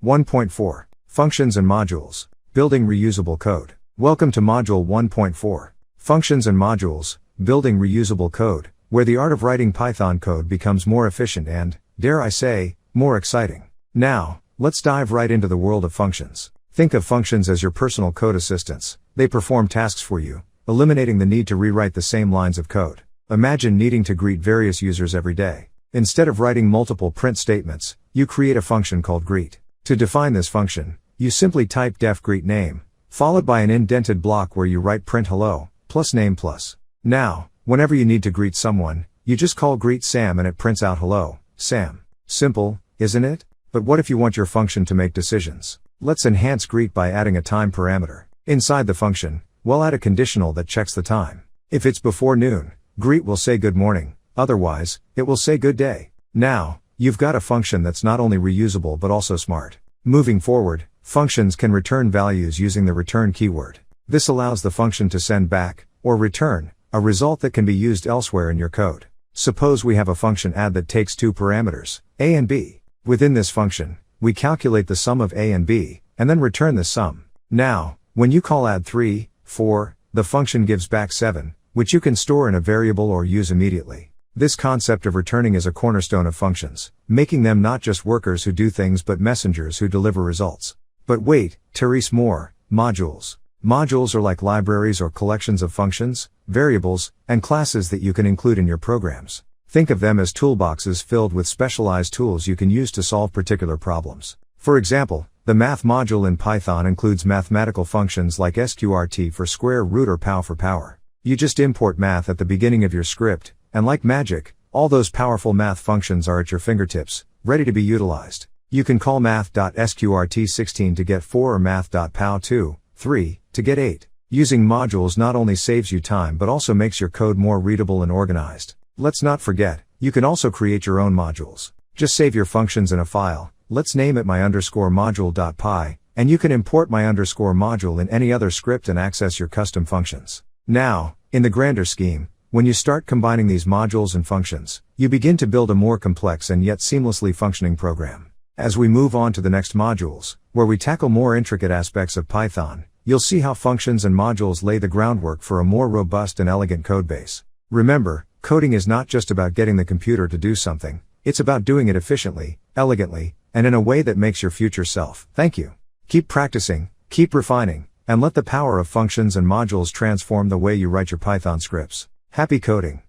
1.4. Functions and Modules. Building Reusable Code. Welcome to Module 1.4. Functions and Modules, Building Reusable Code, where the art of writing Python code becomes more efficient and, dare I say, more exciting. Now, let's dive right into the world of functions. Think of functions as your personal code assistants. They perform tasks for you, eliminating the need to rewrite the same lines of code. Imagine needing to greet various users every day. Instead of writing multiple print statements, you create a function called greet. To define this function, you simply type def greet name, followed by an indented block where you write print hello, plus name plus. Now, whenever you need to greet someone, you just call greet Sam and it prints out hello, Sam. Simple, isn't it? But what if you want your function to make decisions? Let's enhance greet by adding a time parameter. Inside the function, we'll add a conditional that checks the time. If it's before noon, greet will say good morning, otherwise, it will say good day. Now, you've got a function that's not only reusable but also smart. Moving forward, functions can return values using the return keyword. This allows the function to send back, or return, a result that can be used elsewhere in your code. Suppose we have a function add that takes two parameters, a and b. Within this function, we calculate the sum of a and b, and then return the sum. Now, when you call add 3, 4, the function gives back 7, which you can store in a variable or use immediately. This concept of returning is a cornerstone of functions, making them not just workers who do things but messengers who deliver results. But wait, Therese more, modules. Modules are like libraries or collections of functions, variables, and classes that you can include in your programs. Think of them as toolboxes filled with specialized tools you can use to solve particular problems. For example, the math module in Python includes mathematical functions like sqrt for square root or pow for power. You just import math at the beginning of your script, and like magic, all those powerful math functions are at your fingertips, ready to be utilized. You can call math.sqrt16 to get 4 or math.pow2, 3, to get 8. Using modules not only saves you time but also makes your code more readable and organized. Let's not forget, you can also create your own modules. Just save your functions in a file, let's name it my_module.py, and you can import my_module in any other script and access your custom functions. Now, in the grander scheme, when you start combining these modules and functions, you begin to build a more complex and yet seamlessly functioning program. As we move on to the next modules, where we tackle more intricate aspects of Python, you'll see how functions and modules lay the groundwork for a more robust and elegant codebase. Remember, coding is not just about getting the computer to do something, it's about doing it efficiently, elegantly, and in a way that makes your future self. Thank you. Keep practicing, keep refining, and let the power of functions and modules transform the way you write your Python scripts. Happy coding!